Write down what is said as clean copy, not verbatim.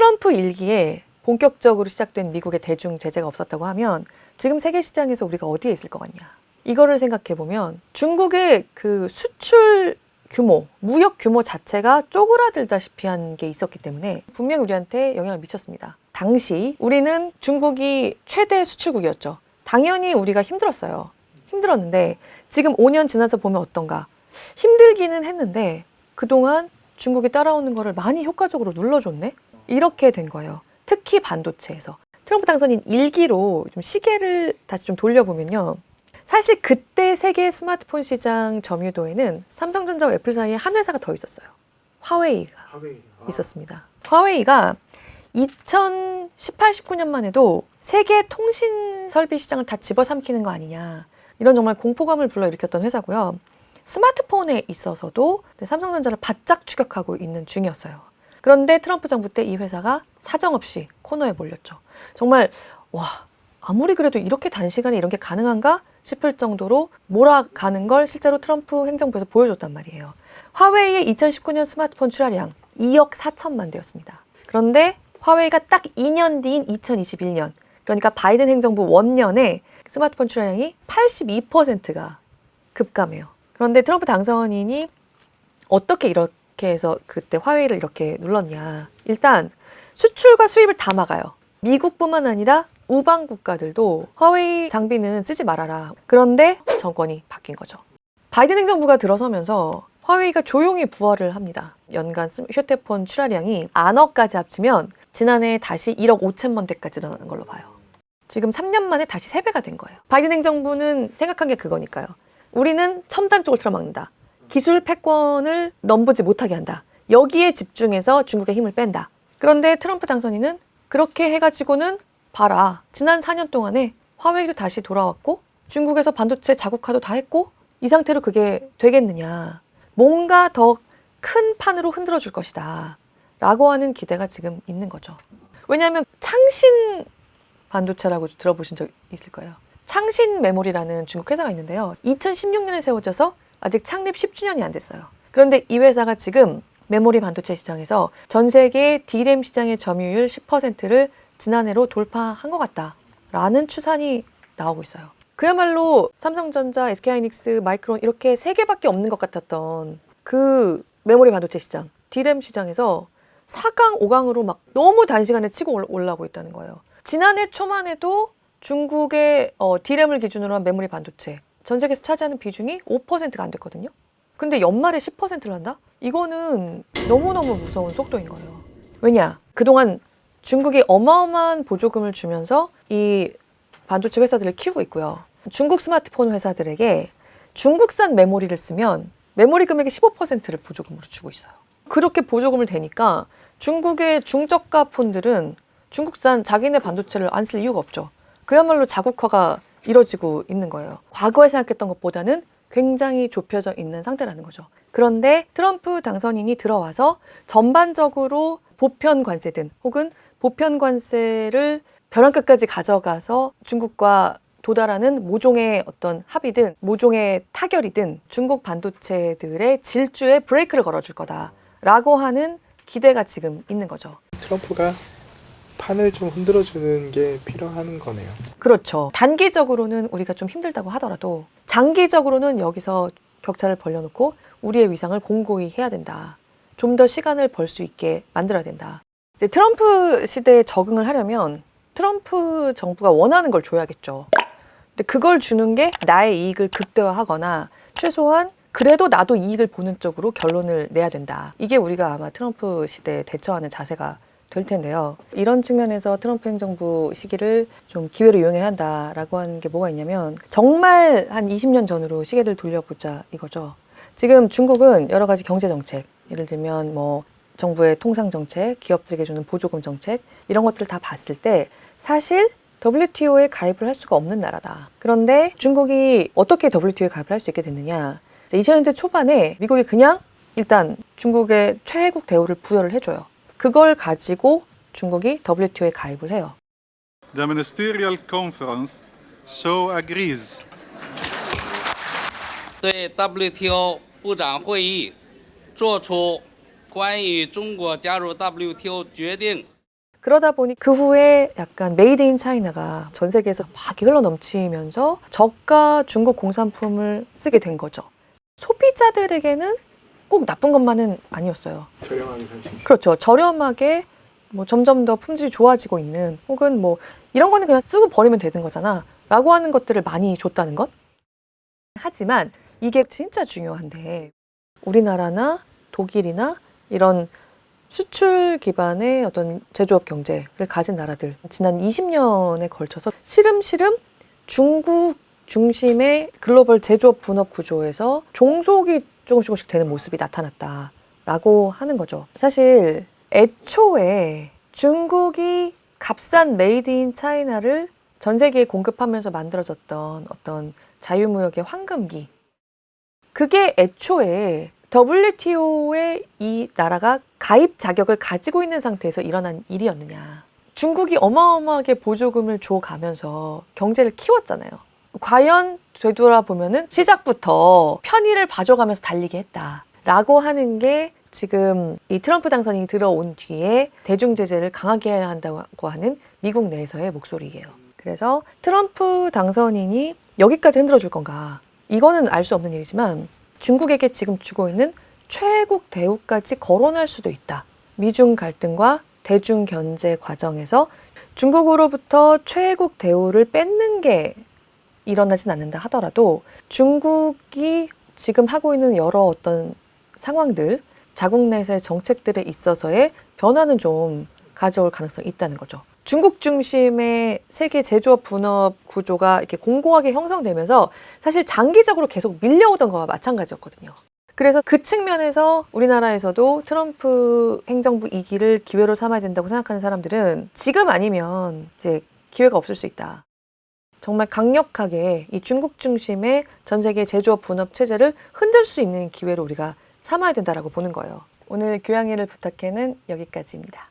트럼프 일기에 본격적으로 시작된 미국의 대중 제재가 없었다고 하면 지금 세계 시장에서 우리가 어디에 있을 것 같냐. 이거를 생각해 보면 중국의 그 수출 규모, 무역 규모 자체가 쪼그라들다시피 한 게 있었기 때문에 분명히 우리한테 영향을 미쳤습니다. 당시 우리는 중국이 최대 수출국이었죠. 당연히 우리가 힘들었어요. 힘들었는데 지금 5년 지나서 보면 어떤가? 힘들기는 했는데 그동안 중국이 따라오는 거를 많이 효과적으로 눌러줬네? 이렇게 된 거예요. 특히 반도체에서. 트럼프 당선인 일기로 좀 시계를 다시 좀 돌려보면요. 사실 그때 세계 스마트폰 시장 점유도에는 삼성전자와 애플 사이에 한 회사가 더 있었어요. 화웨이가 있었습니다. 화웨이가 2018, 19년만 해도 세계 통신 설비 시장을 다 집어삼키는 거 아니냐. 이런 정말 공포감을 불러일으켰던 회사고요. 스마트폰에 있어서도 삼성전자를 바짝 추격하고 있는 중이었어요. 그런데 트럼프 정부 때 이 회사가 사정없이 코너에 몰렸죠. 정말 와, 아무리 그래도 이렇게 단시간에 이런 게 가능한가 싶을 정도로 몰아가는 걸 실제로 트럼프 행정부에서 보여줬단 말이에요. 화웨이의 2019년 스마트폰 출하량 2억 4천만 대였습니다. 그런데 화웨이가 딱 2년 뒤인 2021년, 그러니까 바이든 행정부 원년에 스마트폰 출하량이 82%가 급감해요. 그런데 트럼프 당선인이 어떻게 이렇게 해서 그때 화웨이를 이렇게 눌렀냐. 일단 수출과 수입을 다 막아요. 미국뿐만 아니라 우방 국가들도 화웨이 장비는 쓰지 말아라. 그런데 정권이 바뀐 거죠. 바이든 행정부가 들어서면서 화웨이가 조용히 부활을 합니다. 연간 휴대폰 출하량이 안어까지 합치면 지난해 다시 1억 5천만 대까지 늘어나는 걸로 봐요. 지금 3년 만에 다시 3배가 된 거예요. 바이든 행정부는 생각한 게 그거니까요. 우리는 첨단 쪽을 틀어막는다. 기술 패권을 넘보지 못하게 한다. 여기에 집중해서 중국의 힘을 뺀다. 그런데 트럼프 당선인은 그렇게 해가지고는 봐라. 지난 4년 동안에 화웨이도 다시 돌아왔고 중국에서 반도체 자국화도 다 했고 이 상태로 그게 되겠느냐. 뭔가 더 큰 판으로 흔들어 줄 것이다. 라고 하는 기대가 지금 있는 거죠. 왜냐하면 창신 반도체라고 들어보신 적 있을 거예요. 창신 메모리라는 중국 회사가 있는데요. 2016년에 세워져서 아직 창립 10주년이 안 됐어요. 그런데 이 회사가 지금 메모리 반도체 시장에서 전 세계 D램 시장의 점유율 10%를 지난해로 돌파한 것 같다라는 추산이 나오고 있어요. 그야말로 삼성전자, SK하이닉스, 마이크론 이렇게 3개밖에 없는 것 같았던 그 메모리 반도체 시장, D램 시장에서 4강, 5강으로 막 너무 단시간에 치고 올라오고 있다는 거예요. 지난해 초만 해도 중국의 D램을 기준으로 한 메모리 반도체 전 세계에서 차지하는 비중이 5%가 안 됐거든요. 근데 연말에 10%를 한다? 이거는 너무너무 무서운 속도인 거예요. 왜냐? 그동안 중국이 어마어마한 보조금을 주면서 이 반도체 회사들을 키우고 있고요. 중국 스마트폰 회사들에게 중국산 메모리를 쓰면 메모리 금액의 15%를 보조금으로 주고 있어요. 그렇게 보조금을 대니까 중국의 중저가 폰들은 중국산 자기네 반도체를 안 쓸 이유가 없죠. 그야말로 자국화가 이뤄지고 있는 거예요. 과거에 생각했던 것보다는 굉장히 좁혀져 있는 상태라는 거죠. 그런데 트럼프 당선인이 들어와서 전반적으로 보편 관세든 혹은 보편 관세를 벼랑 끝까지 가져가서 중국과 도달하는 모종의 어떤 합의든 모종의 타결이든 중국 반도체들의 질주에 브레이크를 걸어줄 거다라고 하는 기대가 지금 있는 거죠. 트럼프가 판을 좀 흔들어주는 게 필요한 거네요. 그렇죠. 단기적으로는 우리가 좀 힘들다고 하더라도 장기적으로는 여기서 격차를 벌려놓고 우리의 위상을 공고히 해야 된다. 좀 더 시간을 벌 수 있게 만들어야 된다. 이제 트럼프 시대에 적응을 하려면 트럼프 정부가 원하는 걸 줘야겠죠. 근데 그걸 주는 게 나의 이익을 극대화하거나 최소한 그래도 나도 이익을 보는 쪽으로 결론을 내야 된다. 이게 우리가 아마 트럼프 시대에 대처하는 자세가 될 텐데요. 이런 측면에서 트럼프 행정부 시기를 좀 기회로 이용해야 한다라고 하는 게 뭐가 있냐면 정말 한 20년 전으로 시계를 돌려보자 이거죠. 지금 중국은 여러 가지 경제 정책, 예를 들면 뭐 정부의 통상 정책, 기업들에게 주는 보조금 정책 이런 것들을 다 봤을 때 사실 WTO에 가입을 할 수가 없는 나라다. 그런데 중국이 어떻게 WTO에 가입을 할 수 있게 됐느냐. 2000년대 초반에 미국이 그냥 일단 중국의 최혜국 대우를 부여를 해줘요. 그걸 가지고 중국이 WTO에 가입을 해요. The Ministerial Conference so agrees. 对 WTO 部长会议作出关于中国加入 WTO 决定 그러다 보니 그 후에 약간 메이드 인 차이나가 전 세계에서 막 흘러 넘치면서 저가 중국 공산품을 쓰게 된 거죠. 소비자들에게는 꼭 나쁜 것만은 아니었어요. 저렴하게 살 수 있어요. 그렇죠. 저렴하게 뭐 점점 더 품질이 좋아지고 있는, 혹은 뭐 이런 거는 그냥 쓰고 버리면 되는 거잖아 라고 하는 것들을 많이 줬다는 것. 하지만 이게 진짜 중요한데, 우리나라나 독일이나 이런 수출 기반의 어떤 제조업 경제를 가진 나라들, 지난 20년에 걸쳐서 시름시름 중국 중심의 글로벌 제조업 분업 구조에서 종속이 조금씩 되는 모습이 나타났다라고 하는 거죠. 사실 애초에 중국이 값싼 메이드 인 차이나를 전 세계에 공급하면서 만들어졌던 어떤 자유무역의 황금기, 그게 애초에 WTO에 이 나라가 가입 자격을 가지고 있는 상태에서 일어난 일이었느냐. 중국이 어마어마하게 보조금을 줘가면서 경제를 키웠잖아요. 과연 되돌아보면은 시작부터 편의를 봐줘가면서 달리게 했다라고 하는 게 지금 이 트럼프 당선인이 들어온 뒤에 대중 제재를 강하게 해야 한다고 하는 미국 내에서의 목소리예요. 그래서 트럼프 당선인이 여기까지 흔들어줄 건가? 이거는 알 수 없는 일이지만 중국에게 지금 주고 있는 최국 대우까지 거론할 수도 있다. 미중 갈등과 대중 견제 과정에서 중국으로부터 최국 대우를 뺏는 게 일어나진 않는다 하더라도 중국이 지금 하고 있는 여러 어떤 상황들, 자국 내에서의 정책들에 있어서의 변화는 좀 가져올 가능성이 있다는 거죠. 중국 중심의 세계 제조업 분업 구조가 이렇게 공고하게 형성되면서 사실 장기적으로 계속 밀려오던 거와 마찬가지였거든요. 그래서 그 측면에서 우리나라에서도 트럼프 행정부 2기를 기회로 삼아야 된다고 생각하는 사람들은 지금 아니면 이제 기회가 없을 수 있다. 정말 강력하게 이 중국 중심의 전 세계 제조업 분업 체제를 흔들 수 있는 기회로 우리가 삼아야 된다라고 보는 거예요. 오늘 교양일을 부탁해는 여기까지입니다.